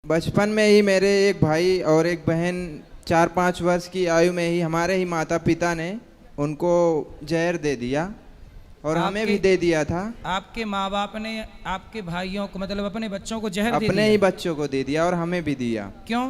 बचपन में ही मेरे एक भाई और एक बहन 4-5 वर्ष की आयु में ही हमारे ही माता पिता ने उनको जहर दे दिया और हमें भी दे दिया था। आपके माँ बाप ने आपके भाइयों को मतलब अपने बच्चों को जहर दे अपने दिया? ही बच्चों को दे दिया और हमें भी दिया। क्यों?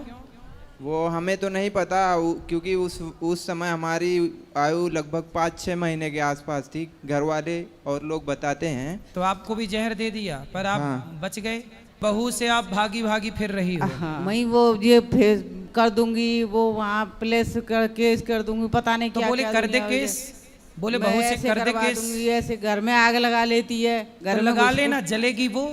वो हमें तो नहीं पता, क्योंकि उस समय हमारी आयु लगभग 5-6 महीने के आसपास थी। घर वाले और लोग बताते हैं। तो आपको भी जहर दे दिया पर आप हाँ। बच गए। बहू से आप भागी भागी फिर रही हो। हाँ। मैं वो ये फेस कर दूंगी, वो वहाँ प्लेस कर केस कर दूंगी, पता नहीं तो क्या बोले क्या कर दे दुनिया केस, बोले मैं बहू से ऐसे कर दे करवा केस। दूंगी, ऐसे घर में आग लगा लेती है। घर तो में लगा घुस के- लेना, जलेगी वो।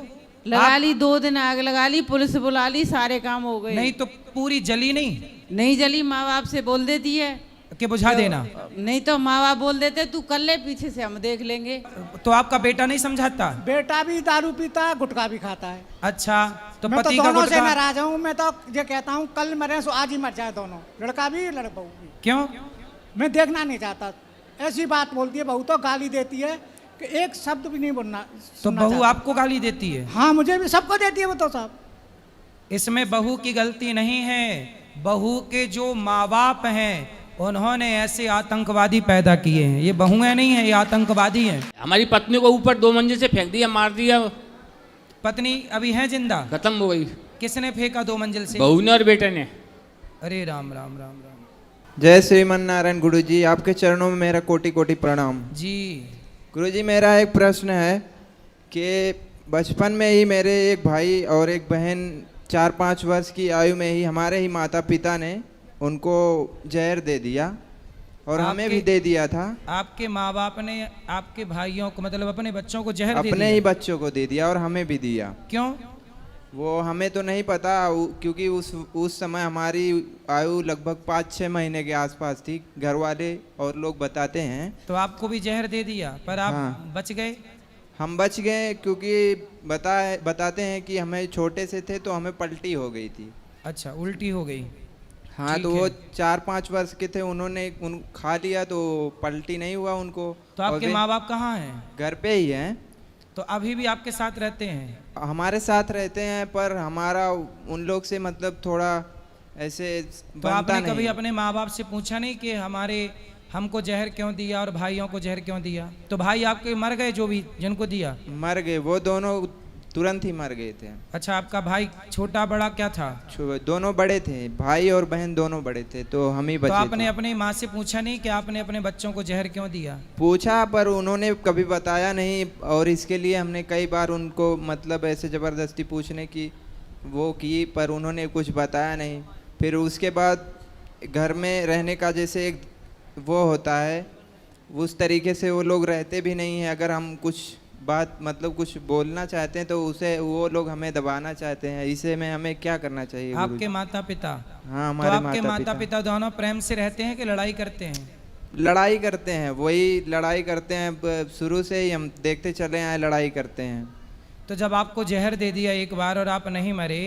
लगा ली, 2 दिन आग लगा ली, पुलिस बुला ली, सारे काम हो गए। नहीं तो पूरी जली नहीं जली, माँ बाप से बोल देती है कि बुझा देना। नहीं तो माँ बाप बोल देते तू कर ले, पीछे से हम देख लेंगे। तो आपका बेटा नहीं समझाता? बेटा भी दारू पीता है, गुटखा भी खाता है। अच्छा, तो मैं तो पति का दोनों से गुटखा नाराज हूँ। मैं तो ये कहता हूँ कल मरे सो आज ही मर जाए दोनों, लड़का भी लड़का बहू भी। क्यों? मैं देखना नहीं चाहता। ऐसी बात बोलती है बहू, तो गाली देती है कि एक शब्द भी नहीं बोलना। तो सुनना बहू चाहता। आपको गाली देती है? हाँ, मुझे भी, सबको देती है वो तो सब। इसमें बहू की गलती नहीं है। बहू के जो माँ बाप हैं उन्होंने ऐसे आतंकवादी पैदा किए हैं। ये बहुएं नहीं है, ये आतंकवादी हैं। हमारी पत्नी को ऊपर 2 मंजिल से फेंक दिया, मार दिया। पत्नी अभी है जिंदा? खत्म हो गई। किसने फेंका 2 मंजिल से? बहू ने और बेटे ने। अरे राम राम राम राम। जय श्रीमन नारायण गुरु जी, आपके चरणों में मेरा कोटि कोटि प्रणाम। जी गुरु जी, मेरा एक प्रश्न है कि बचपन में ही मेरे एक भाई और एक बहन 4-5 वर्ष की आयु में ही हमारे ही माता पिता ने उनको जहर दे दिया और हमें भी दे दिया था। आपके माँ बाप ने आपके भाइयों को मतलब अपने बच्चों को जहर दे अपने दिया? ही बच्चों को दे दिया और हमें भी दिया। क्यों? वो हमें तो नहीं पता, क्योंकि उस समय हमारी आयु लगभग 5-6 महीने के आसपास थी। घर वाले और लोग बताते हैं। तो आपको भी जहर दे दिया पर आप हाँ। बच गए। हम बच गए क्योंकि बताते हैं कि हमें छोटे से थे तो हमें पलटी हो गई थी। अच्छा, उल्टी हो गई। हाँ, ठीक तो है। वो 4-5 वर्ष के थे, उन्होंने खा लिया तो पलटी नहीं हुआ उनको। तो और आपके वे माँ बाप कहाँ हैं? घर पे ही हैं। तो अभी भी आपके साथ रहते हैं? हमारे साथ रहते हैं, पर हमारा उन लोग से मतलब थोड़ा ऐसे तो बनता आपने नहीं। कभी अपने माँ बाप से पूछा नहीं कि हमको जहर क्यों दिया और भाइयों को जहर क्यों दिया? तो भाई आपके मर गए जो भी जिनको दिया? मर गए, वो दोनों तुरंत ही मर गए थे। अच्छा, आपका भाई छोटा बड़ा क्या था? दोनों बड़े थे, भाई और बहन दोनों बड़े थे, तो हम ही तो बचे आपने थे। अपनी माँ से पूछा नहीं कि आपने अपने बच्चों को जहर क्यों दिया? पूछा, पर उन्होंने कभी बताया नहीं और इसके लिए हमने कई बार उनको मतलब ऐसे ज़बरदस्ती पूछने की वो की, पर उन्होंने कुछ बताया नहीं। फिर उसके बाद घर में रहने का जैसे एक वो होता है, उस तरीके से वो लोग रहते भी नहीं हैं। अगर हम कुछ बात मतलब कुछ बोलना चाहते हैं तो उसे वो लोग हमें दबाना चाहते हैं। इसे में हमें क्या करना चाहिए? आपके माता पिता? हाँ, तो हमारे आपके माता पिता दोनों प्रेम से रहते हैं कि लड़ाई करते हैं? लड़ाई करते हैं, वही लड़ाई करते हैं। शुरू से ही हम देखते चले आए, लड़ाई करते हैं। तो जब आपको जहर दे दिया एक बार और आप नहीं मरे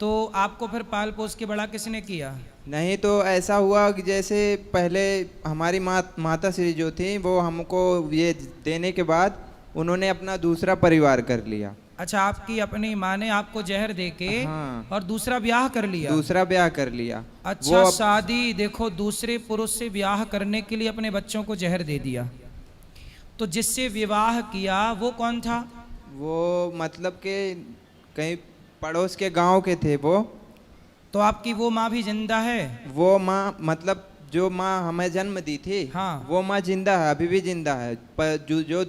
तो आपको फिर पाल पोस के बड़ा किसने किया? नहीं तो ऐसा हुआ कि जैसे पहले हमारी माता श्री जो थी वो हमको ये देने के बाद उन्होंने अपना दूसरा परिवार कर लिया। अच्छा, आपकी अपनी माँ ने आपको जहर देके हाँ। और दूसरा ब्याह कर लिया? दूसरा ब्याह कर लिया। अच्छा, शादी देखो, दूसरे पुरुष से ब्याह करने के लिए अपने बच्चों को जहर दे दिया। तो जिससे विवाह किया वो कौन था? वो मतलब के कहीं पड़ोस के गांव के थे वो। तो आपकी वो माँ भी जिंदा है? वो माँ मतलब जो माँ हमें जन्म दी थी, हाँ। वो माँ जिंदा है, अभी भी जिंदा है। पर जो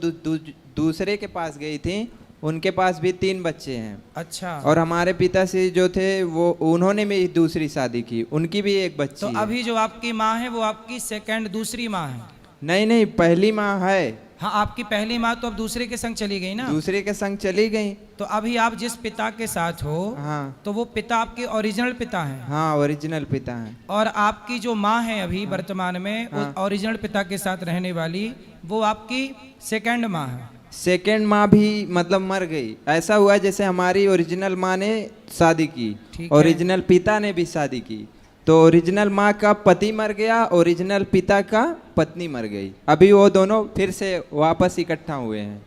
दूसरे के पास गई थी उनके पास भी 3 बच्चे हैं। अच्छा। और हमारे पिताश्री जो थे वो उन्होंने भी दूसरी शादी की, उनकी भी एक बच्ची तो है। अभी जो आपकी माँ है वो आपकी दूसरी माँ है? नहीं, पहली माँ है। हाँ, आपकी पहली माँ तो अब दूसरे के संग चली गई ना? दूसरे के संग चली गई। तो अभी आप जिस पिता के साथ हो, हाँ। तो वो पिता आपके ओरिजिनल पिता हैं? हाँ, ओरिजिनल पिता हैं। और आपकी जो माँ है अभी वर्तमान में हाँ। ओरिजिनल पिता के साथ रहने वाली, वो आपकी सेकंड माँ है? सेकंड माँ भी मतलब मर गई। ऐसा हुआ जैसे हमारी ओरिजिनल माँ ने शादी की, ओरिजिनल पिता ने भी शादी की, तो ओरिजिनल माँ का पति मर गया, ओरिजिनल पिता का पत्नी मर गई। अभी वो दोनों फिर से वापस इकट्ठा हुए हैं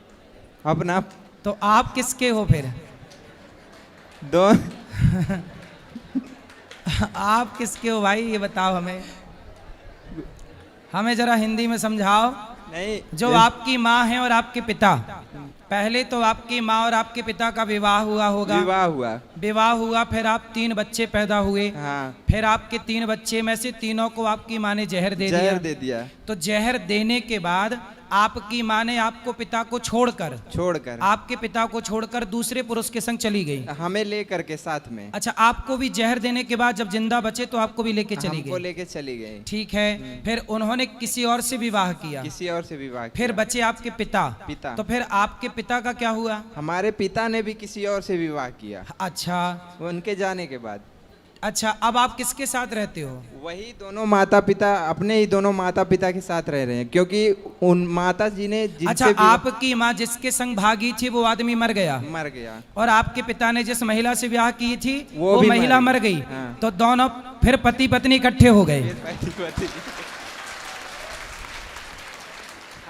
अपना। तो आप किसके हो फिर? आप किसके हो भाई, ये बताओ हमें, हमें जरा हिंदी में समझाओ। नहीं, जो आपकी माँ है और आपके पिता, पहले तो आपकी माँ और आपके पिता का विवाह हुआ होगा। विवाह हुआ, फिर आप 3 बच्चे पैदा हुए। हाँ। फिर आपके 3 बच्चे में से तीनों को आपकी माँ ने जहर दे दिया। तो जहर देने के बाद आपकी माँ ने आपको पिता को छोड़कर आपके पिता को छोड़कर दूसरे पुरुष के संग चली गई, हमें लेकर के साथ में। अच्छा, आपको भी जहर देने के बाद जब जिंदा बचे तो आपको भी लेके चली गई। लेके चली गई। ठीक है। फिर उन्होंने किसी और से विवाह किया। फिर बचे आपके पिता। तो फिर आपके पिता का क्या हुआ? हमारे पिता ने भी किसी और से विवाह किया। अच्छा, उनके जाने के बाद। अच्छा, अब आप किसके साथ रहते हो? वही दोनों माता पिता, अपने ही दोनों माता पिता के साथ रह रहे हैं, क्योंकि उन माता जी ने अच्छा, आपकी माँ जिसके संग भागी थी वो आदमी मर गया और आपके पिता ने जिस महिला से ब्याह की थी वो महिला मर गई। हाँ। तो दोनों फिर पति पत्नी इकट्ठे हो गए।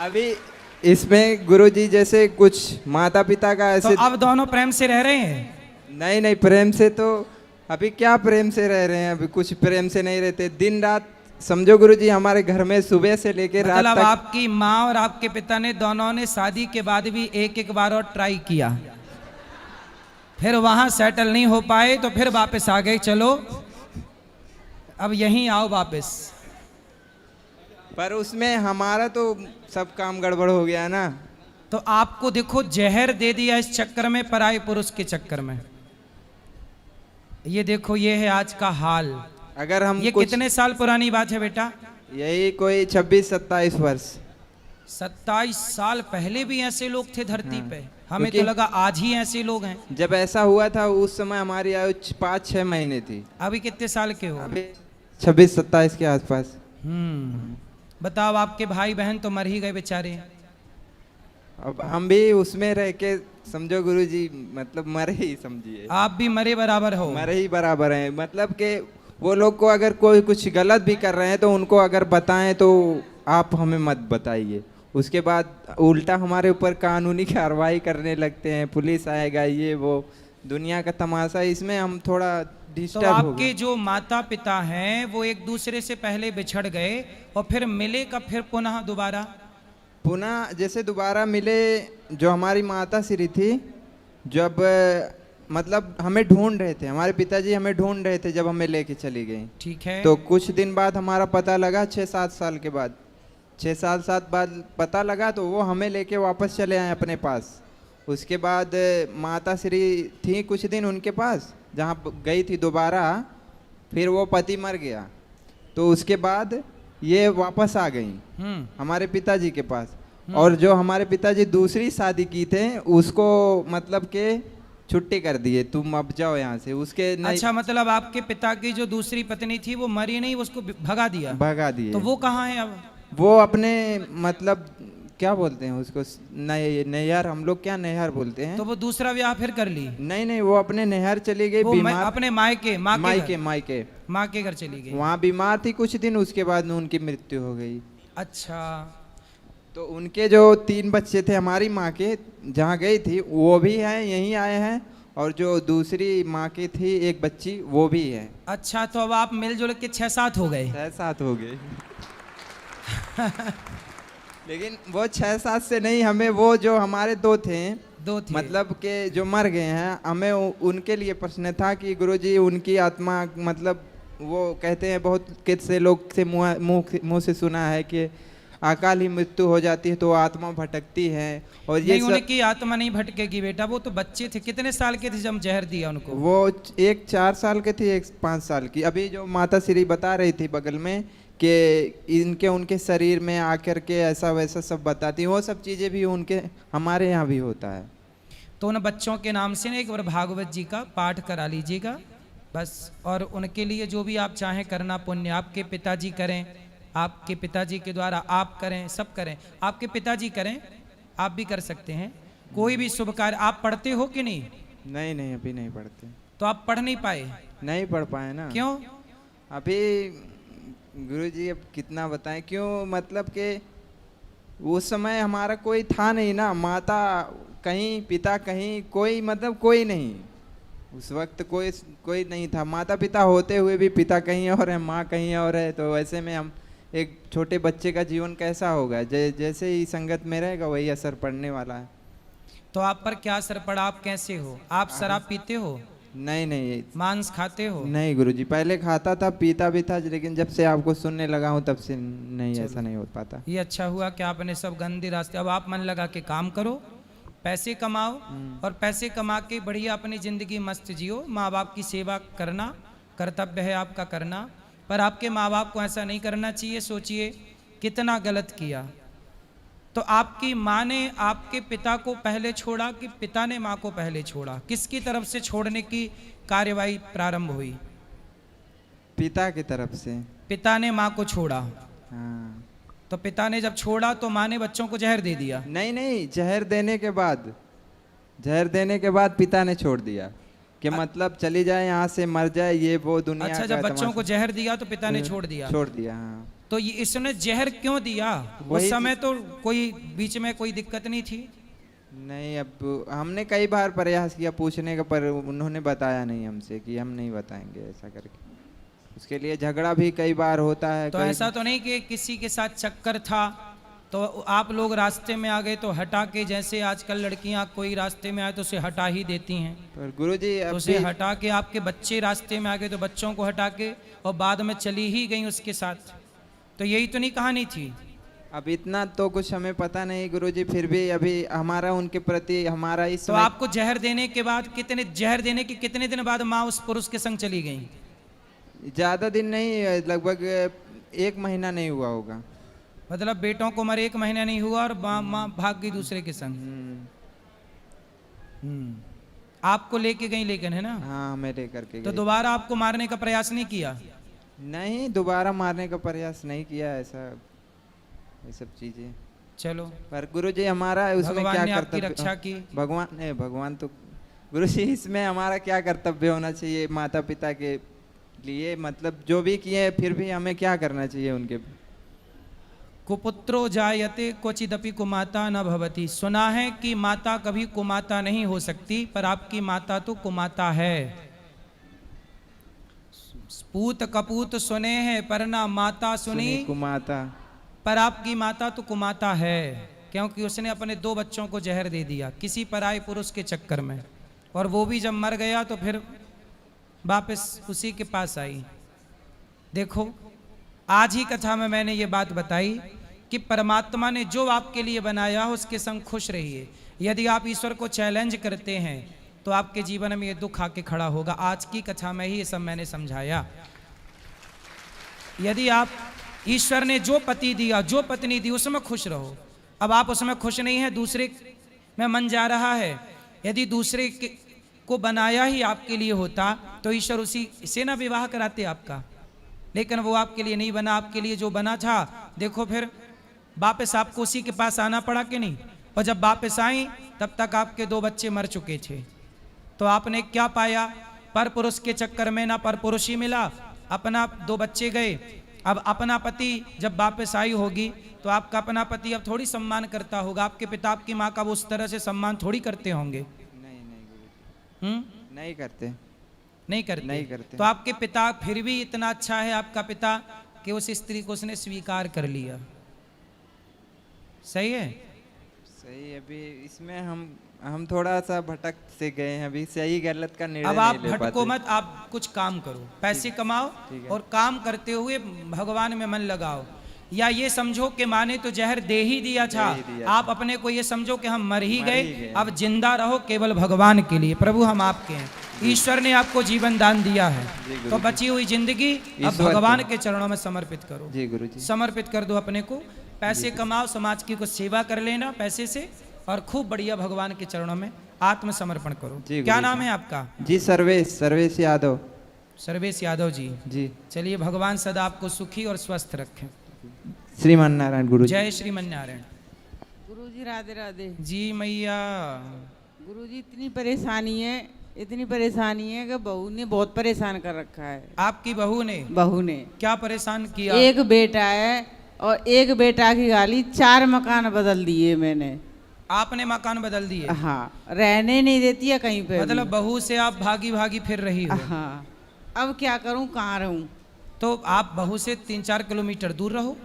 अभी इसमें गुरुजी जैसे कुछ माता पिता का ऐसे, तो अब दोनों प्रेम से रह रहे हैं? नहीं, प्रेम से तो अभी क्या प्रेम से रह रहे हैं, अभी कुछ प्रेम से नहीं रहते। दिन रात समझो गुरुजी, हमारे घर में सुबह से लेकर रात तक। आपकी माँ और आपके पिता ने दोनों ने शादी के बाद भी एक बार और ट्राई किया, फिर वहां सेटल नहीं हो पाए तो फिर वापस आ गए, चलो अब यहीं आओ वापस। पर उसमें हमारा तो सब काम गड़बड़ हो गया ना। तो आपको देखो जहर दे दिया इस चक्कर में, पराये पुरुष के चक्कर में। ये देखो, ये है आज का हाल। अगर हम ये कितने साल पुरानी बात है बेटा? यही कोई 26-27 वर्ष। 27 साल पहले भी ऐसे लोग थे धरती पे? हमें तो लगा आज ही ऐसे लोग हैं। जब ऐसा हुआ था उस समय हमारी आयु 5-6 महीने थी। अभी कितने साल के हो? अभी 26-27 के आसपास। बताओ, आपके भाई बहन तो मर ही गए बेचारे। अब हम भी उसमें रह के समझो गुरुजी, मतलब मरे ही समझिए। आप भी मरे बराबर हो? मरे ही बराबर हैं। मतलब कि वो लोग को अगर कोई कुछ गलत भी कर रहे हैं तो उनको अगर बताएं तो आप हमें मत बताइए, उसके बाद उल्टा हमारे ऊपर कानूनी कार्रवाई करने लगते हैं, पुलिस आएगा, ये वो दुनिया का तमाशा। इसमें हम थोड़ा डिस्टर्ब हो गए। तो आपके जो माता पिता हैं वो एक दूसरे से पहले बिछड़ गए और फिर मिले कब फिर पुनः जैसे दोबारा मिले, जो हमारी माता श्री थी, जब मतलब हमें ढूंढ रहे थे, हमारे पिताजी हमें ढूंढ रहे थे जब हमें लेके चली गई। ठीक है। तो कुछ दिन बाद हमारा पता लगा, 6-7 साल के बाद, 6-7 साल बाद पता लगा, तो वो हमें लेके वापस चले आए अपने पास। उसके बाद माता श्री थी कुछ दिन उनके पास, जहाँ गई थी दोबारा, फिर वो पति मर गया, तो उसके बाद ये वापस आ गई हमारे पिताजी के पास। और जो हमारे पिताजी दूसरी शादी की थे उसको मतलब के छुट्टी कर दिए, तुम अब जाओ यहाँ से। उसके अच्छा, मतलब आपके पिता की जो दूसरी पत्नी थी वो मरी नहीं, उसको भगा दिए। तो वो कहाँ है अब? वो अपने मतलब क्या बोलते हैं उसको, नैहर, हम लोग क्या नैहर बोलते हैं। तो वो दूसरा ब्याह फिर कर ली? नहीं, वो अपने नैहर चली गई, बीमार, अपने मायके माँ के घर चली गई। वहाँ बीमार थी कुछ दिन, उसके बाद उनकी मृत्यु हो गई। अच्छा, तो उनके जो 3 बच्चे थे हमारी माँ के, जहाँ गई थी, वो भी हैं, यहीं आए हैं, और जो दूसरी माँ की थी एक बच्ची, वो भी है। अच्छा, तो अब आप मिलजुल के 6-7 हो गए? 6-7 हो गए। लेकिन वो 6-7 से नहीं, हमें वो जो हमारे दो थे मतलब के जो मर गए हैं, हमें उनके लिए प्रश्न था कि गुरुजी उनकी आत्मा, मतलब वो कहते हैं, बहुत कितने लोग से मुंह से सुना है कि अकाल ही मृत्यु हो जाती है तो आत्मा भटकती है। और ये नहीं, उनकी आत्मा नहीं भटकेगी बेटा, वो तो बच्चे थे। कितने साल के थे जब जहर दिया उनको? वो एक 4 साल के थे, एक 5 साल की। अभी जो माता श्री बता रही थी बगल में कि उनके शरीर में आकर के ऐसा वैसा सब बताती, वो सब चीज़ें भी उनके हमारे यहाँ भी होता है। तो उन बच्चों के नाम से ना एक बार भागवत जी का पाठ करा लीजिएगा बस, और उनके लिए जो भी आप चाहें करना पुण्य, आपके पिताजी करें, आपके पिताजी के द्वारा आप करें, सब करें। आपके पिताजी करें, आप भी कर सकते हैं। कोई भी शुभ कार्य आप पढ़ते हो कि नहीं? नहीं, अभी नहीं पढ़ते। तो आप पढ़ नहीं पाए? नहीं पढ़ पाए ना। क्यों? अभी गुरुजी अब कितना बताएं क्यों, मतलब कि उस समय हमारा कोई था नहीं ना, माता कहीं, पिता कहीं, कोई मतलब कोई नहीं। उस वक्त कोई कोई नहीं था, माता पिता होते हुए भी पिता कहीं और है, माँ कहीं और है, तो ऐसे में हम एक छोटे बच्चे का जीवन कैसा होगा? जैसे ही संगत में रहेगा वही असर पड़ने वाला है। तो आप पर क्या असर पड़ा? आप कैसे हो? आप शराब पीते हो? नहीं नहीं मांस खाते हो? नहीं गुरुजी, पहले खाता था, पीता भी था, लेकिन जब से आपको सुनने लगा हूँ तब से नहीं, ऐसा नहीं हो पाता। ये अच्छा हुआ कि आपने सब गंदे रास्ते, अब आप मन लगा के काम करो, पैसे कमाओ और पैसे कमा के बढ़िया अपनी ज़िंदगी मस्त जियो। माँ बाप की सेवा करना कर्तव्य है आपका करना, पर आपके माँ बाप को ऐसा नहीं करना चाहिए। सोचिए कितना गलत किया। तो आपकी माँ ने आपके पिता को पहले छोड़ा कि पिता ने माँ को पहले छोड़ा? किसकी तरफ से छोड़ने की कार्यवाही प्रारंभ हुई? पिता की तरफ से। पिता ने माँ को छोड़ा। हाँ। तो पिता ने जब छोड़ा तो माँ ने बच्चों को जहर दे दिया? नहीं नहीं, जहर देने के बाद पिता ने छोड़ दिया कि मतलब चली जाए यहाँ से, मर जाए, ये वो दुनिया अच्छा, का जब बच्चों तमाशा। को जहर दिया तो पिता ने छोड़ दिया? छोड़ दिया, हाँ। तो ये इसने जहर क्यों दिया? उस वही समय तो कोई बीच में कोई दिक्कत नहीं थी? नहीं, अब हमने कई बार प्रयास किया पूछने का, पर उन्होंने बताया नहीं हमसे कि हम नहीं बताएंगे ऐसा करके। उसके लिए झगड़ा भी कई बार होता है। तो ऐसा तो नहीं कि किसी के साथ चक्कर था तो आप लोग रास्ते में आ गए तो हटा के, जैसे आजकल लड़कियां कोई रास्ते में आए तो उसे हटा ही देती हैं, पर गुरुजी तो अब उसे भी हटा के, आपके बच्चे रास्ते में आ गए तो बच्चों को हटा के और बाद में चली ही गई उसके साथ, तो यही तो नहीं कहानी थी? अब इतना तो कुछ हमें पता नहीं गुरुजी, फिर भी अभी हमारा उनके प्रति हमारा इस तो आपको जहर देने के बाद जहर देने के कितने दिन बाद माँ उस पुरुष के संग चली गई? ज्यादा दिन नहीं, लगभग 1 महीना नहीं हुआ होगा। मतलब बेटों को मरे 1 महीना नहीं हुआ और माँ भाग गई दूसरे के संग। आपको लेके गई लेकिन, है ना? हाँ, हमें लेकर के तो गई। दोबारा आपको मारने का प्रयास नहीं किया? नहीं, दोबारा मारने का प्रयास नहीं किया, ऐसा ये सब चीजें। चलो, पर गुरुजी हमारा उसमें भगवान क्या ने आपकी कर्तव्य? रक्षा की। भगवान तो गुरुजी, इसमें हमारा क्या कर्तव्य होना चाहिए माता पिता के लिए? मतलब जो भी किए फिर भी हमें क्या करना चाहिए उनके? कुपुत्रो जायते क्वचिदपि कुमाता न भवति। सुना है कि माता कभी कुमाता नहीं हो सकती, पर आपकी माता तो कुमाता है। पूत कपूत सुने हैं पर ना माता सुनी, कुमाता। पर आपकी माता तो कुमाता है, क्योंकि उसने अपने 2 बच्चों को जहर दे दिया किसी पराये पुरुष के चक्कर में, और वो भी जब मर गया तो फिर वापस उसी के पास आई। देखो, आज ही कथा में मैंने ये बात बताई कि परमात्मा ने जो आपके लिए बनाया हो उसके संग खुश रहिए। यदि आप ईश्वर को चैलेंज करते हैं तो आपके जीवन में ये दुख आके खड़ा होगा। आज की कथा में ही ये सब मैंने समझाया। यदि आप ईश्वर ने जो पति दिया, जो पत्नी दी, उसमें खुश रहो। अब आप उसमें खुश नहीं है, दूसरे में मन जा रहा है। यदि दूसरे को बनाया ही आपके लिए होता तो ईश्वर उसी से ना विवाह कराते आपका, लेकिन वो आपके लिए नहीं बना। आपके लिए जो बना था, देखो फिर वापस आपको उसी के पास आना पड़ा कि नहीं? और जब वापस आई तब तक आपके 2 बच्चे मर चुके थे। तो आपने क्या पाया? पर पुरुष के चक्कर में ना पर पुरुष ही मिला, अपना 2 बच्चे गए। अब अपना पति जब वापस आई होगी तो आपका अपना पति अब थोड़ी सम्मान करता होगा। आपके पिता आपकी माँ का वो उस तरह से सम्मान थोड़ी करते होंगे। नहीं करते। नहीं करते। तो आपके पिता फिर भी इतना अच्छा है आपका पिता कि उस स्त्री को उसने स्वीकार कर लिया। सही है? सही। अभी इसमें हम थोड़ा सा भटक से गए हैं, अभी सही गलत का निर्णय अब आप नहीं ले भटको पाते। मत, आप कुछ काम करो, पैसे कमाओ और काम करते हुए भगवान में मन लगाओ। या ये समझो कि माँ ने तो जहर दे ही दिया था, आप अपने को ये समझो कि हम मर ही गए, अब जिंदा रहो केवल भगवान के लिए। प्रभु हम आपके हैं, ईश्वर ने आपको जीवन दान दिया है, तो बची हुई जिंदगी अब भगवान के चरणों में समर्पित करो। जी गुरुजी। समर्पित कर दो अपने को। पैसे कमाओ, समाज की कुछ सेवा कर लेना पैसे से, और खूब बढ़िया भगवान के चरणों में आत्मसमर्पण करो। क्या नाम है आपका? जी सर्वेश यादव। सर्वेश यादव जी। जी। चलिए, भगवान सदा आपको सुखी और स्वस्थ रखें। श्रीमान नारायण गुरु। जय श्रीमन नारायण। गुरुजी राधे राधे। जी मैया। गुरुजी इतनी परेशानी है कि बहू ने बहुत परेशान कर रखा है। आपकी बहू ने? बहू ने क्या परेशान किया? एक बेटा है और एक बेटा की गाली, 4 मकान बदल दिए मैंने। आपने मकान बदल दिए, हाँ, रहने नहीं देती है कहीं पे भी। मतलब बहू से आप भागी भागी फिर रही हो। हाँ, अब क्या करूं, कहाँ रहूं? तो आप बहू से 3-4 किलोमीटर दूर रहो।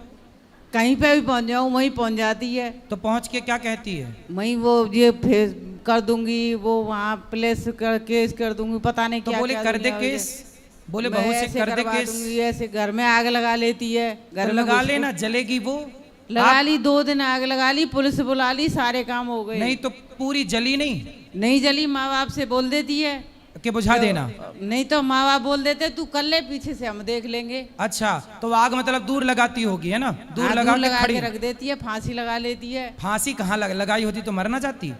कहीं पे भी पहुंच जाऊं वहीं पहुंच जाती है। तो पहुंच के क्या कहती है? वहीं वो ये फेस कर दूंगी, वो वहाँ प्लेस कर केस कर दूंगी, पता नहीं तो क्या बोले क्या कर दे दुनिया केस, बोले मैं बहू से ऐसे कर दे करवा केस। दूंगी, ऐसे घर में आग लगा लेती है। घर तो में लगा घुस- लेना, जलेगी वो। लगा ली, 2 दिन आग लगा ली, पुलिस बुला ली, सारे काम हो गए। नहीं तो पूरी जली नहीं नहीं जली, माँ बाप से बोल देती है कि बुझा देना। नहीं तो माँ बाप बोल देते तू कर ले, पीछे से हम देख लेंगे। अच्छा, तो आग मतलब दूर लगाती होगी, है ना? दूर हाँ, लगा के लगा खड़ी। के रख देती है, फांसी लगा लेती है। फांसी कहाँ लगाई होती तो मर ना जाती।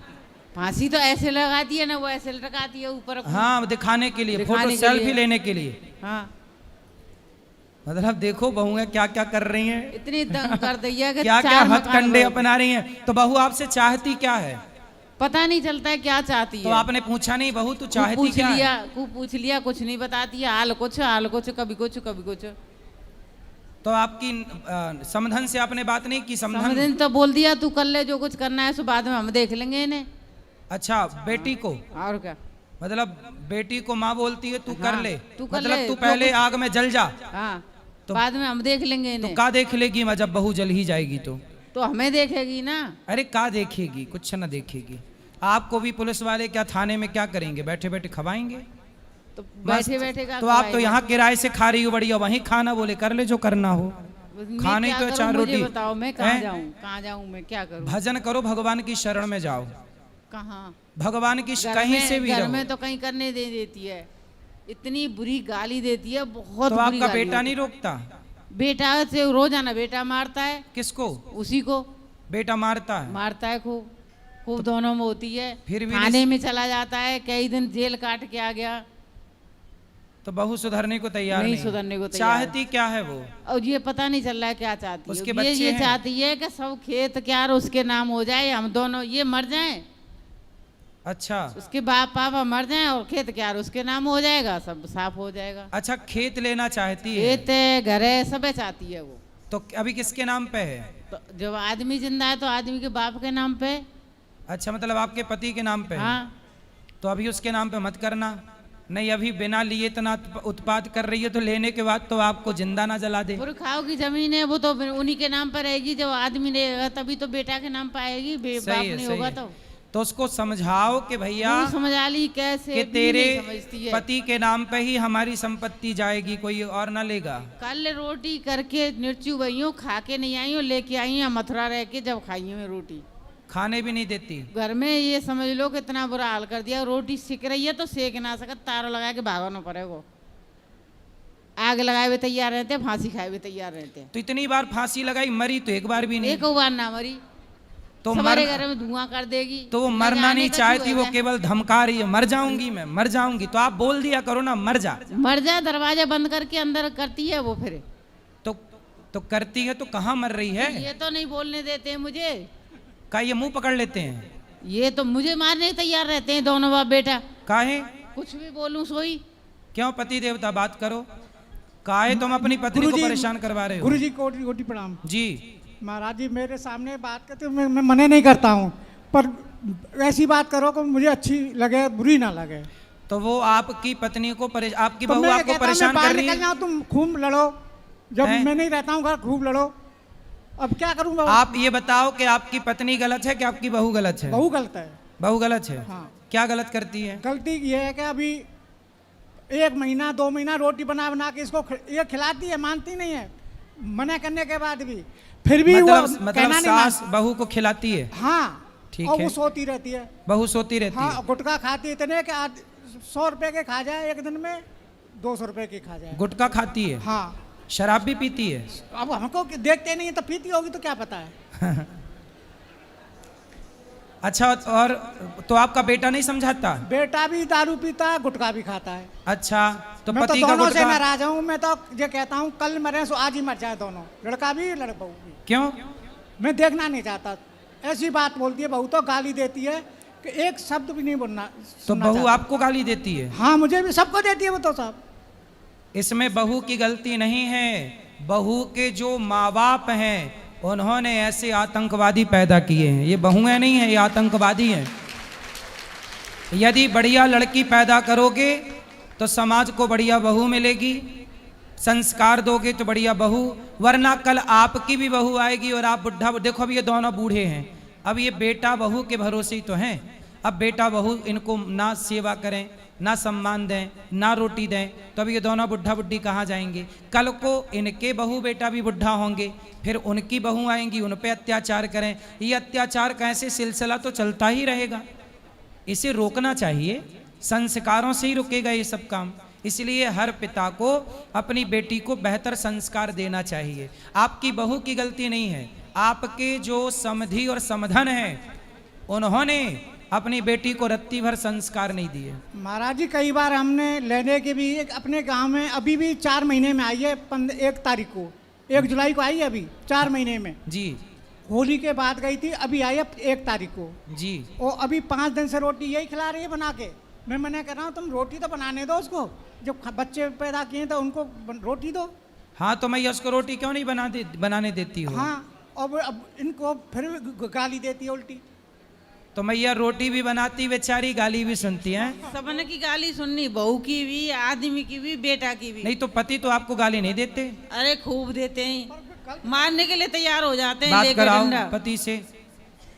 फांसी तो ऐसे लगाती है ना, वो ऐसे लटकाती है ऊपर अपनी। हाँ, दिखाने के लिए, दिखाने फोटो के सेल्फी लिए। लेने के लिए। हाँ, मतलब देखो बहुएं क्या क्या कर रही हैं, इतनी दंग कर दी है कि क्या क्या 4 मकान हथकंडे बन- अपना रही हैं। तो बहू आपसे चाहती क्या है? पता नहीं चलता है क्या चाहती तो है। आपने पूछा नहीं बहू तू खूब चाहती पूछ क्या लिया, है? खूब पूछ लिया, कुछ नहीं बताती है। हाल कुछ कभी कुछ कभी कुछ। तो आपकी समधन से आपने बात नहीं की? समधन, समझन तो बोल दिया तू कर ले जो कुछ करना है, सो बाद में हम देख लेंगे इन्हें। अच्छा बेटी को, और क्या? मतलब बेटी को माँ बोलती है तू कर हाँ, ले, तू कर मतलब ले, तू जो पहले कुछ- आग में जल जा। हाँ, तो- बाद में हम देख लेंगे तो इन्हें। का देख लेगी मैं जब बहू जल ही जाएगी तो हमें देखेगी ना। अरे का देखेगी, कुछ ना देखेगी। आपको भी पुलिस वाले क्या थाने में क्या करेंगे, बैठे बैठे खवाएंगे। तो मस्त। बैठे बैठे का तो आप तो खवाएगा। यहाँ किराए से खा रही हो, बढ़िया वहीं खाना, बोले कर ले जो करना हो। मैं खाने क्या को करूं, 4 मुझे रोटी। बताओ मैं कहाँ हैं? जाऊँ, कहाँ जाऊँ, मैं क्या करूँ? भजन करो, भगवान की शरण में जाओ, कहाँ? भगवान की घर कहीं में- से भी घर रहो। में तो कहीं करने दे देती है। इतनी बुरी गाली देती है, बहुत तो बुरी आपका गाली बेटा देती नहीं है। रोकता? बेटा से रोजाना बेटा मारता है। किसको? उसी को बेटा मारता है? मारता है खूब खूब, दोनों में होती है। फिर भी थाने में चला जाता है, कई दिन जेल काट के आ गया। तो बहू सुधरने को तैयार नहीं नहीं, सुधरने को तैयार। चाहती क्या है वो? और ये पता नहीं चल रहा है क्या चाहती उसके है। बच्चे ये हैं? चाहती है कि सब खेत क्यार उसके नाम हो जाए, हम दोनों ये मर जाएं, अच्छा उसके बाप पापा मर जाएं और खेत क्यार उसके नाम हो जाएगा, सब साफ हो जाएगा। अच्छा, खेत लेना चाहती है। खेत है, घर है, सब चाहती है वो। तो अभी किसके नाम पे है? तो जब आदमी जिंदा है तो आदमी के बाप के नाम पे। अच्छा, मतलब आपके पति के नाम पे है। हाँ, तो अभी उसके नाम पे मत करना। नहीं, अभी बिना लिए इतना उत्पाद कर रही है तो लेने के बाद तो आपको जिंदा ना जला दे। पुरखाओं की जमीन है, वो तो उन्हीं के नाम पर रहेगी। जब आदमी रहेगा तभी तो बेटा के नाम पर आएगी, बाप सही है, नहीं सही होगा है। तो उसको समझाओ कि भैया वो समझा ली कैसे कि भी तेरे नहीं समझती है। पति के नाम पे ही हमारी संपत्ति जाएगी, कोई और ना लेगा। कल रोटी करके निर्चू बइयों खा के नहीं आई हूँ, लेके आई हूँ मथुरा रह के, जब खाई हूँ मैं रोटी। खाने भी नहीं देती। घर में ये समझ लो कि इतना बुरा हाल कर दिया, रोटी सिक रही है तो सेक ना सकत, तारों लगा के भागना पड़ेगा। आग लगाए हुए तैयार रहते हैं, फांसी खाए हुए तैयार रहते हैं। तो इतनी बार फांसी लगाई, मरी तो एक बार भी नहीं। एक बार ना मरी, तो हमारे मर घर में धुआं कर देगी। तो वो न मरना जाने नहीं का चाहती, क्यों वो है। केवल धमका रही है, मर जाऊंगी मैं, मर जाऊंगी। तो आप बोल दिया करो ना, मर जा। मर जाए, दरवाजा बंद करके अंदर करती है वो। फिर तो करती है तो कहाँ मर रही है? ये तो नहीं बोलने देते हैं मुझे। का ये मुंह पकड़ लेते हैं? ये तो मुझे मारने तैयार रहते हैं दोनों बाप बेटा। काहे? कुछ भी बोलूं सोई। क्यों पति देवता बात करो? काहे तुम अपनी पत्नी को गुरुजी- परेशान करवा रहे हो? गुरुजी कोटि कोटि प्रणाम। जी, महाराज जी मेरे सामने बात करते हो, मैं मना नहीं करता हूँ, पर ऐसी बात करो कि मुझे अच्छी लगे, बुरी ना लगे। तो वो आपकी पत्नी को आपकी तो बहू मैं आपको कहता हूं, परेशान मैं बाहर कर रही निकल है। जाऊं, तुम खूब लड़ो। जब हैं? मैं नहीं रहता हूँ घर, खूब लड़ो। अब क्या करूँ बाबा? आप ये बताओ कि आपकी पत्नी गलत है कि आपकी बहू गलत है? बहू गलत है। बहू गलत है। हाँ। क्या गलत करती है? गलती ये है कि अभी 1 महीना 2 महीना रोटी बना बना के इसको ये खिलाती है, मानती नहीं है, मना करने के बाद भी। फिर भी वो मतलब कहना नहीं सास मान। बहू को खिलाती है? हाँ, ठीक और है। वो सोती रहती है। बहू सोती रहती हाँ, है? गुटखा खाती इतने कि 100 रुपए के खा जाए एक दिन में, 200 रुपए की खा जाए। गुटखा खाती है? हाँ, शराब भी पीती है? अब हमको देखते नहीं है तो पीती होगी तो क्या पता है। अच्छा, और तो आपका बेटा नहीं समझाता? बेटा भी दारू पीता है, गुटखा भी खाता है। अच्छा, तो मैं तो पति का दोनों से गुटखा नाराज हूँ। मैं तो ये कहता हूँ कल मरे सो आज ही मर जाए दोनों, लड़का भी लड़का भी। क्यों? मैं देखना नहीं चाहता। ऐसी बात बोलती है बहू, तो गाली देती है कि एक शब्द भी नहीं बोलना। तो सुनना बहू चाहता। आपको गाली देती है? हाँ, मुझे भी, सबको देती है वो तो सब। इसमें बहू की गलती नहीं है, बहू के जो माँ बाप हैं उन्होंने ऐसे आतंकवादी पैदा किए हैं। ये बहुएं नहीं हैं, ये आतंकवादी हैं। यदि बढ़िया लड़की पैदा करोगे तो समाज को बढ़िया बहू मिलेगी, संस्कार दोगे तो बढ़िया बहू, वरना कल आपकी भी बहू आएगी और आप बुढ़ा। देखो अब ये दोनों बूढ़े हैं, अब ये बेटा बहू के भरोसे ही तो हैं। अब बेटा बहू इनको ना सेवा करें, ना सम्मान दें, ना रोटी दें, तो अब ये दोनों बुढ़ा बुढ़ी कहाँ जाएंगे? कल को इनके बहू बेटा भी बुढ़ा होंगे, फिर उनकी बहू आएंगी, उन पे अत्याचार करें। ये अत्याचार का ऐसे सिलसिला तो चलता ही रहेगा। इसे रोकना चाहिए, संस्कारों से ही रुकेगा ये सब काम। इसलिए हर पिता को अपनी बेटी को बेहतर संस्कार देना चाहिए। आपकी बहू की गलती नहीं है, आपके जो समधी और समधन हैं उन्होंने अपनी बेटी को रत्ती भर संस्कार नहीं दिए। महाराज जी कई बार हमने लेने के भी अपने गांव में अभी भी 4 महीने में आई है, 1 तारीख को, 1 जुलाई को आई है, अभी 4 महीने में जी। होली के बाद गई थी, अभी आई है 1 तारीख को जी। और अभी 5 दिन से रोटी यही खिला रही है बना के। मैं मना कर रहा हूँ तुम रोटी तो बनाने दो उसको, जब बच्चे पैदा किए तो उनको रोटी दो। हाँ तो मैं उसको रोटी क्यों नहीं बनाने देती हूँ? हाँ, और अब इनको फिर गाली देती है उल्टी। तो मैया रोटी भी बनाती बेचारी, गाली भी सुनती हैं। सबने की गाली सुननी, बहू की भी, आदमी की भी, बेटा की भी। नहीं तो पति तो आपको गाली नहीं देते? अरे खूब देते हैं, मारने के लिए तैयार हो जाते हैं बात लेकर कराओ डंडा। पति से।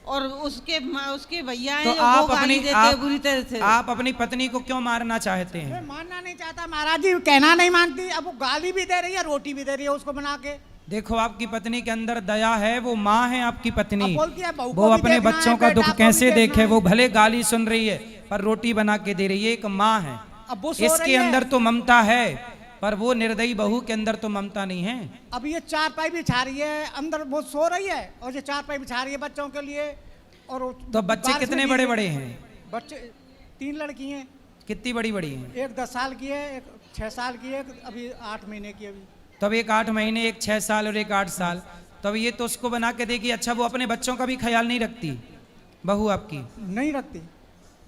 और उसके भैया हैं तो जो आप वो गाली अपनी देते हैं बुरी तरह से। आप अपनी पत्नी को क्यों मारना चाहते हैं? मैं मानना नहीं चाहता महाराज जी, कहना नहीं मानती, अब वो गाली भी दे रही है, रोटी भी दे रही है उसको बना के। देखो आपकी पत्नी के अंदर दया है, वो माँ है आपकी पत्नी। अब बोलती है बहू वो को भी अपने देखना बच्चों है, का बेटा दुख को भी कैसे देखना देखे? है। वो भले गाली सुन रही है पर रोटी बना के दे रही है, एक माँ है। अब वो सो इसके रही है। अंदर तो ममता है, पर वो निर्दयी बहू के अंदर तो ममता नहीं है। अब ये 4 पाई बिछा रही है, अंदर वो सो रही है और ये 4 पाई बिछा रही है बच्चों के लिए। और तो बच्चे बारिश कितने में बड़े भीगे। बड़े हैं? बच्चे 3 लड़की हैं, कितनी बड़ी बड़ी हैं? एक 10 साल की है, एक 6 साल की है, अभी 8 महीने की अभी। तब एक 8 महीने, एक 6 साल और एक 8 साल। तब ये तो उसको बना के देगी। अच्छा वो अपने बच्चों का भी ख्याल नहीं रखती बहू आपकी? नहीं रखती,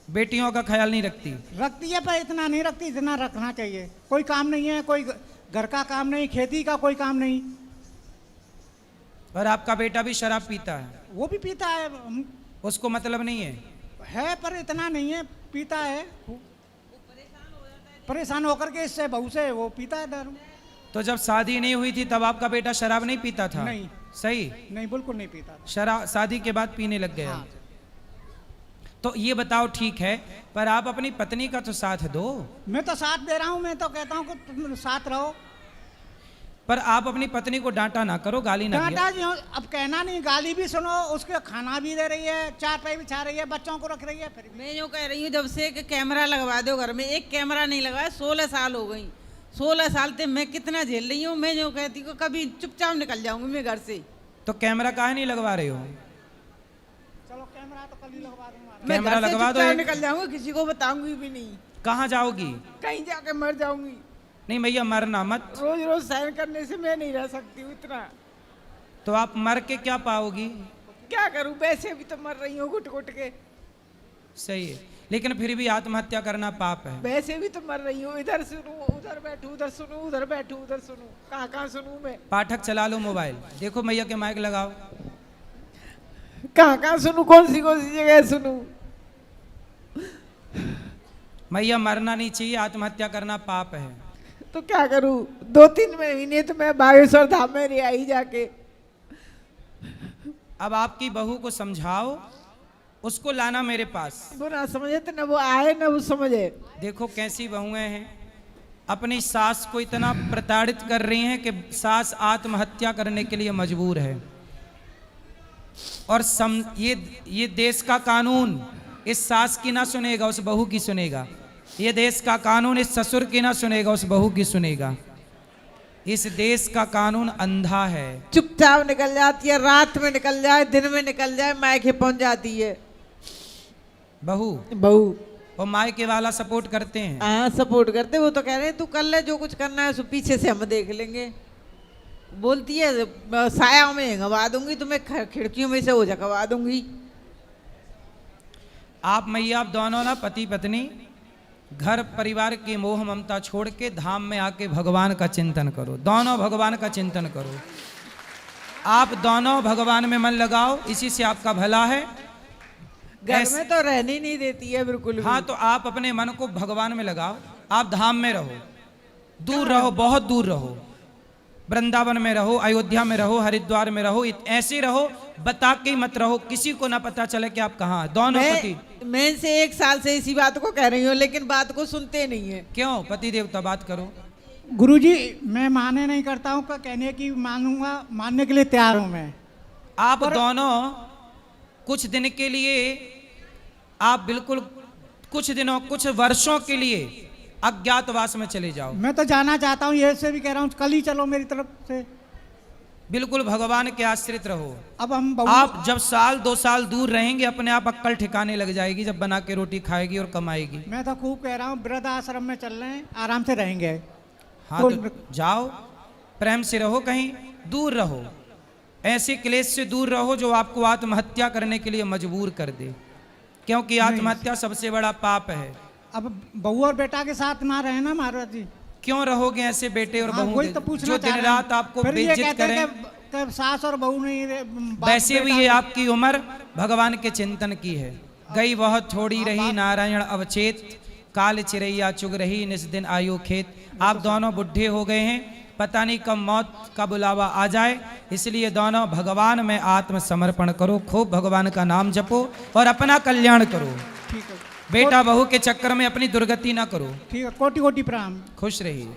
बेटियों का ख्याल नहीं रखती? रखती है पर इतना नहीं रखती जितना रखना चाहिए। कोई काम नहीं है, कोई घर का काम नहीं, खेती का कोई काम नहीं। और आपका बेटा भी शराब पीता है? वो भी पीता है, उसको मतलब नहीं है पर इतना नहीं है, पीता है। परेशान होकर के इससे बहू से वो पीता है दारू। तो जब शादी नहीं हुई थी तब आपका बेटा शराब नहीं पीता था? नहीं। सही? नहीं, बिल्कुल नहीं पीता। शराब शादी के बाद पीने लग गया? हाँ। तो ये बताओ ठीक है, पर आप अपनी पत्नी का तो साथ दो। मैं तो साथ दे रहा हूँ, मैं तो कहता हूँ कि तुम साथ रहो। पर आप अपनी पत्नी को डांटा ना करो, गाली ना दिया। डांटा जी, अब कहना नहीं, गाली भी सुनो, उसके खाना भी दे रही है, 4 पाई बिछा रही है, बच्चों को रख रही है। फिर मैं यूँ कह रही हूँ जब से कि कैमरा लगवा दो घर में, एक कैमरा नहीं लगाया, 16 साल हो गई। 16 साल से मैं कितना झेल रही हूँ। मैं यूँ कहती हूँ कभी चुपचाप निकल जाऊंगी मैं घर से। तो कैमरा काहे नहीं लगवा रहे हो? चलो कैमरा तो कल ही लगवा दूंगा। मैं कैमरा घर से लगवा दो चुपचाप एक। निकल जाऊंगी, किसी को बताऊंगी भी नहीं। कहाँ जाओगी? कहीं जाके मर जाऊंगी। नहीं भैया मरना मत। रोज रोज सहन करने से मैं नहीं रह सकती हूँ इतना। तो आप मर के क्या पाओगी? क्या करूँ, वैसे भी तो मर रही हूँ घुट घुट के। सही है, लेकिन फिर भी आत्महत्या करना पाप है। वैसे भी तो मर रही हूँ, इधर सुनूं उधर बैठूं, उधर सुनूं उधर बैठूं, उधर सुनूं, कहाँ कहाँ सुनूं मैं। पाठक चला लो मोबाइल, देखो मैया के माइक लगाओ। कहाँ कहाँ सुनूं, कौन सी जगह सुनूं। मैया मरना नहीं चाहिए, आत्महत्या करना पाप है। तो क्या करूं, 2-3 महीने तो मैं बागेश्वर धाम में रह आई जाके। अब आपकी बहू को समझाओ, उसको लाना मेरे पास। वो ना समझे तो न वो आए न वो समझे। देखो कैसी बहुएं हैं, अपनी सास को इतना प्रताड़ित कर रही हैं कि सास आत्महत्या करने के लिए मजबूर है। और ये देश का कानून इस सास की ना सुनेगा, उस बहू की सुनेगा। ये देश का कानून इस ससुर की ना सुनेगा, उस बहू की सुनेगा। इस देश का कानून अंधा है। चुपचाप निकल जाती है, रात में निकल जाए, दिन में निकल जाए, मायके पहुंच जाती है बहू। और मायके वाला सपोर्ट करते हैं। हाँ सपोर्ट करते, वो तो कह रहे हैं तू कर ले जो कुछ करना है, पीछे से हम देख लेंगे। बोलती है साया में गवा दूंगी तुम्हें, खिड़कियों में से हो जावा दूंगी। आप मैया आप दोनों ना पति पत्नी घर परिवार की मोह ममता छोड़ के धाम में आके भगवान का चिंतन करो। दोनों भगवान का चिंतन करो। आप दोनों भगवान में मन लगाओ, इसी से आपका भला है। घर में तो रहने नहीं देती है बिल्कुल भी। हाँ, तो आप अपने मन को भगवान में लगाओ। आप धाम में रहो, दूर रहो, बहुत दूर रहो, वृंदावन में रहो, अयोध्या में रहो, हरिद्वार में रहो, ऐसे रहो, बता के मत रहो, किसी को ना पता चले कि आप कहाँ हैं। दोनों पति। मैं इनसे 1 साल से इसी बात को कह रही हूँ, लेकिन बात को सुनते नहीं है। क्यों? पति देवता बात करो। गुरुजी मैं माने नहीं करता हूँ, कहने की मानूंगा, मानने के लिए तैयार हूँ मैं। आप दोनों कुछ दिन के लिए, आप बिल्कुल कुछ दिनों, कुछ वर्षों के लिए अज्ञातवास में चले जाओ। मैं तो जाना चाहता हूँ, ये से भी कह रहा हूँ, कल ही चलो मेरी तरफ से। बिल्कुल भगवान के आश्रित रहो। अब हम आप जब 1-2 साल दूर रहेंगे, अपने आप अक्कल ठिकाने लग जाएगी, जब बना के रोटी खाएगी और कमाएगी। मैं तो खूब कह रहा हूँ, वृद्ध आश्रम में चल रहे हैं, आराम से रहेंगे। हाँ, तो जाओ, प्रेम से रहो, कहीं दूर रहो, ऐसे क्लेश से दूर रहो जो आपको आत्महत्या करने के लिए मजबूर कर दे, क्योंकि आत्महत्या सबसे बड़ा पाप है। अब बहू और बेटा के साथ ना रहे ना महाराज जी। क्यों रहोगे ऐसे बेटे और हाँ, बहू वही तो पूछना जो चाह दिन रहे हैं। रात आपको फिर ये बेइज्जत कहते हैं करें? कि सास और बहू नहीं वैसे भी ये आपकी उम्र भगवान के चिंतन की है। गई बहुत थोड़ी रही नारायण अवचेत, काल चिरैया चुग रही निस दिन आयु खेत। आप दोनों बुढ़े हो गए हैं, पता नहीं कब मौत का बुलावा आ जाए, इसलिए दोनों भगवान में आत्मसमर्पण करो, खूब भगवान का नाम जपो और अपना कल्याण करो। ठीक है, बेटा बहू के चक्कर में अपनी दुर्गति ना करो। ठीक है, कोटि कोटि प्रणाम। खुश रहिए।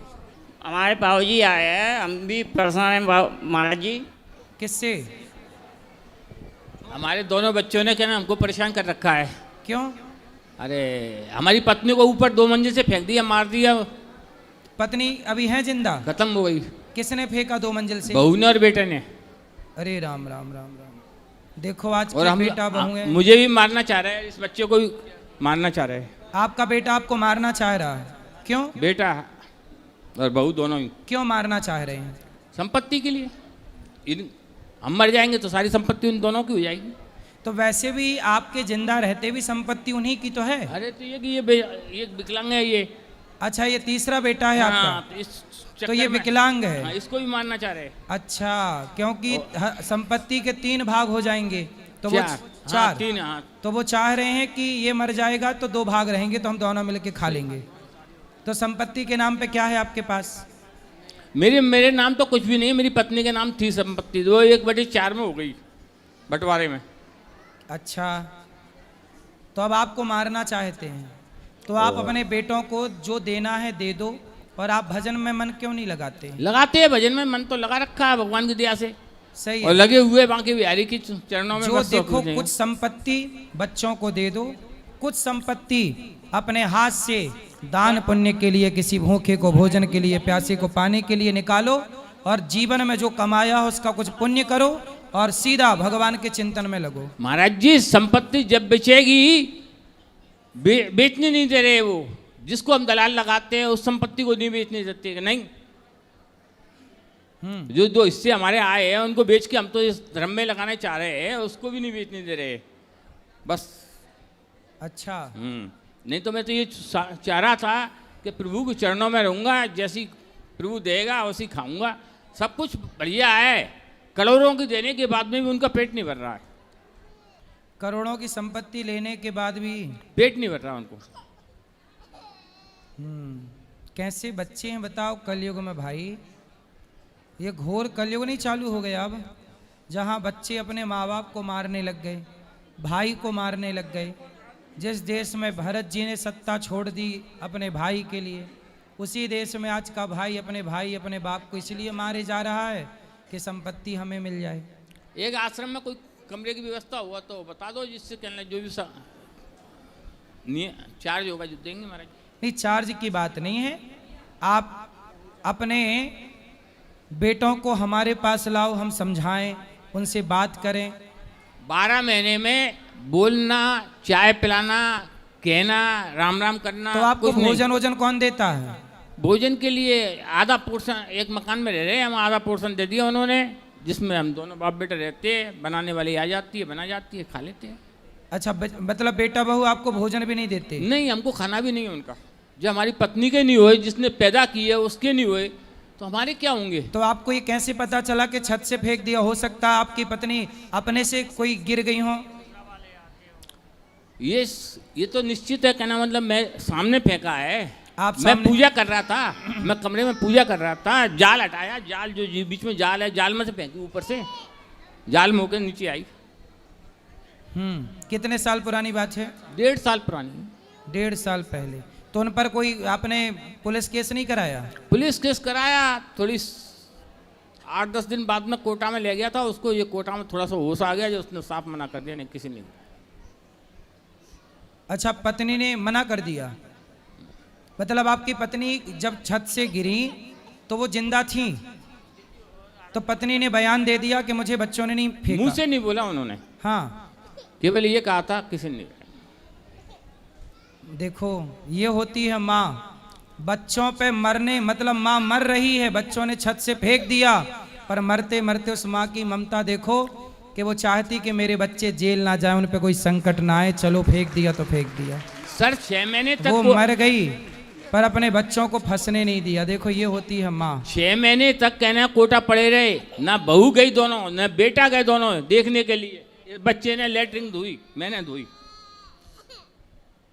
हमारे पाऊजी आए हैं, हम भी परेशान हैं महाराज जी। किससे? हमारे दोनों बच्चों ने क्या ना हमको परेशान कर रखा है। क्यों? अरे हमारी पत्नी को ऊपर 2 मंजिल से फेंक दिया, मार दिया, पत्नी अभी है जिंदा? खत्म हो गई। किसने फेंका 2 मंजिल से? बहू ने और बेटे ने। अरे राम राम राम राम। देखो आज और के हम बेटा बहू है। मुझे भी मारना चाह रहा है, इस बच्चे को भी मारना चाह रहे हैं। आपका बेटा आपको मारना चाह रहा है? क्यों? बेटा और बहू दोनों ही। क्यों मारना चाह रहे हैं? संपत्ति के लिए। हम मर जाएंगे तो सारी संपत्ति उन दोनों की हो जाएगी। तो वैसे भी आपके जिंदा रहते भी संपत्ति उन्हीं की तो है। अरे तो ये कि ये विकलांग है ये। अच्छा, ये तीसरा बेटा है हाँ, आपका? तो इस तो चक्कर ये में- विकलांग है। हाँ, इसको भी मारना चाह रहे हैं। अच्छा, क्योंकि संपत्ति के 3 भाग हो जाएंगे, तो वो 4। हाँ, 3। हाँ, तो वो चाह रहे हैं कि ये मर जाएगा तो 2 भाग रहेंगे, तो हम दोनों मिलके खा लेंगे। तो संपत्ति के नाम पे क्या है आपके पास? मेरे नाम तो कुछ भी नहीं, मेरी पत्नी के नाम थी संपत्ति, वो 1/4 में हो गई बंटवारे में। अच्छा, तो अब आपको मारना चाहते हैं, तो आप अपने बेटों को जो देना है दे दो, और आप भजन में मन क्यों नहीं लगाते? लगाते हैं भजन में मन, तो लगा रखा है भगवान की दया से, सही और है। लगे हुए बांके बिहारी की चरणों में। जो बस देखो, सब कुछ कुछ संपत्ति बच्चों को दे दो, कुछ संपत्ति अपने हाथ से दान पुण्य के लिए, किसी भूखे को भोजन के लिए, प्यासे को पानी के लिए निकालो, और जीवन में जो कमाया हो उसका कुछ पुण्य करो, और सीधा भगवान के चिंतन में लगो। महाराज जी, संपत्ति जब बेचेगी, बेचने नहीं दे रहे वो, जिसको हम दलाल लगाते हैं उस संपत्ति को नहीं बेचने देते। नहीं, जो हिस्से हमारे आए हैं उनको बेच के हम तो इस धर्म में लगाना चाह रहे हैं, उसको भी नहीं बेचने दे रहे बस। अच्छा, नहीं तो मैं तो ये चाह रहा था कि प्रभु के चरणों में रहूंगा, जैसी प्रभु देगा वैसी खाऊंगा, सब कुछ बढ़िया है। करोड़ों की देने के बाद में भी उनका पेट नहीं भर रहा है। करोड़ों की संपत्ति लेने के बाद भी पेट नहीं भर रहा उनको। कैसे बच्चे हैं बताओ कलयुग में भाई। ये घोर कलयुग नहीं चालू हो गया अब, जहाँ बच्चे अपने माँ बाप को मारने लग गए, भाई को मारने लग गए। जिस देश में भरत जी ने सत्ता छोड़ दी अपने भाई के लिए, उसी देश में आज का भाई अपने बाप को इसलिए मारे जा रहा है कि संपत्ति हमें मिल जाए। एक आश्रम में कोई कमरे की व्यवस्था हुआ तो बता दो, जिससे कहना जो भी चार्ज होगा जो देंगे महाराज। नहीं, चार्ज की बात नहीं है, आप अपने बेटों को हमारे पास लाओ, हम समझाएं, उनसे बात करें। 12 महीने में बोलना, चाय पिलाना, कहना, राम राम करना। तो आपको कुछ नहीं। भोजन कौन देता है? भोजन के लिए आधा पोर्शन, एक मकान में रह रहे हैं हम, आधा पोर्शन दे दिया उन्होंने, जिसमें हम दोनों बाप बेटा रहते हैं। बनाने वाली आ जाती है, बना जाती है, खा लेते हैं। अच्छा, मतलब बेटा बहू आपको भोजन भी नहीं देते? नहीं, हमको खाना भी नहीं है उनका। जो हमारी पत्नी के नहीं हुए, जिसने पैदा की है उसके नहीं हुए, तो तो हमारे क्या होंगे? तो आपको ये कैसे पता चला कि छत से फेंक दिया? हो सकता है आपकी पत्नी अपने से कोई गिर गई हो। ये तो निश्चित है, कहना मतलब मैं सामने फेंका है। आप मैं सामने- पूजा कर रहा था, मैं कमरे में पूजा कर रहा था, जाल हटाया, जाल जो बीच में जाल है, जाल में से फेंकी, ऊपर से जाल में होकर नीचे आई। कितने साल पुरानी बात है? 1.5 साल पुरानी। 1.5 साल पहले। तो उन पर कोई आपने पुलिस केस नहीं कराया? पुलिस केस कराया, थोड़ी 8-10 दिन बाद में कोटा में ले गया था उसको। ये कोटा में थोड़ा सा होश आ गया, जो उसने साफ मना कर दिया, नहीं किसी ने। अच्छा, पत्नी ने मना कर दिया। मतलब आपकी पत्नी जब छत से गिरी तो वो जिंदा थी, तो पत्नी ने बयान दे दिया कि मुझे बच्चों ने नहीं फेंका। मुंह से नहीं बोला उन्होंने, हाँ, केवल ये कहा था, किसी ने नहीं। देखो ये होती है माँ। बच्चों पे मरने मतलब माँ मर रही है, बच्चों ने छत से फेंक दिया, पर मरते मरते उस माँ की ममता देखो कि वो चाहती कि मेरे बच्चे जेल ना जाए, उन पे कोई संकट ना आए, चलो फेंक दिया तो फेंक दिया। सर 6 महीने तक वो मर गई पर अपने बच्चों को फंसने नहीं दिया। देखो ये होती है माँ। 6 महीने तक कहना कोटा पड़े रहे, ना बहू गई दोनों, ना बेटा गए दोनों देखने के लिए। ये बच्चे ने लेटरिन धोई, मैंने धोई।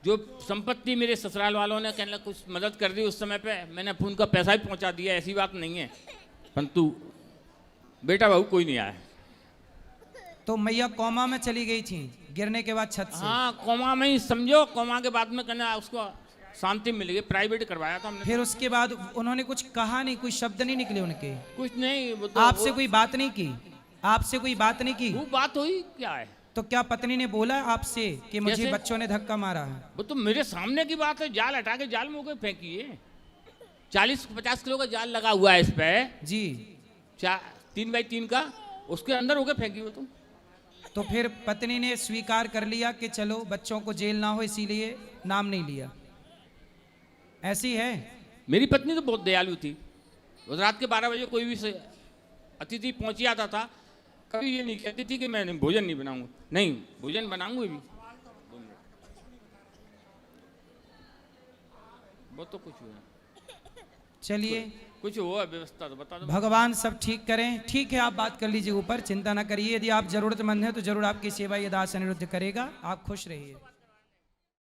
जो संपत्ति मेरे ससुराल वालों ने कहने कुछ मदद कर दी उस समय पे, मैंने फोन का पैसा भी पहुंचा दिया, ऐसी बात नहीं है, परंतु बेटा बहू कोई नहीं आया। तो मैया कोमा में चली गई थी गिरने के बाद छत से? हाँ, कोमा में ही समझो। कोमा के बाद में कहना उसको शांति मिल गई, प्राइवेट करवाया था हमने। फिर उसके बाद उन्होंने कुछ कहा नहीं, कोई शब्द नहीं निकले उनके? कुछ नहीं, वो तो आपसे कोई बात नहीं की? आपसे कोई बात नहीं की? वो बात हुई क्या है? तो क्या पत्नी ने बोला आपसे कि मुझे कैसे? बच्चों ने धक्का मारा है? वो तो मेरे सामने की बात है, जाल हटा के जाल में होकर फेंकी है। 40-50 किलो का जाल लगा हुआ है इस पे जी। 3x3 का, उसके अंदर होकर फेंकी हो तुम। तो फिर पत्नी ने स्वीकार कर लिया कि चलो बच्चों को जेल ना हो, इसीलिए नाम नहीं लिया। ऐसी है मेरी पत्नी तो बहुत दयालु थी। उस रात के 12 बजे कोई भी अतिथि पहुंच आता था, कभी ये नहीं कहती थी कि मैं भोजन नहीं बनाऊंगा, नहीं भोजन बनाऊंगा भी। वो तो कुछ हुआ, चलिए कुछ हुआ व्यवस्था तो बता दो। भगवान सब ठीक करें। ठीक है, आप बात कर लीजिए ऊपर, चिंता ना करिए। यदि आप जरूरतमंद हैं तो जरूर आपकी सेवा ये दास अनिरुद्ध करेगा। आप खुश रहिए।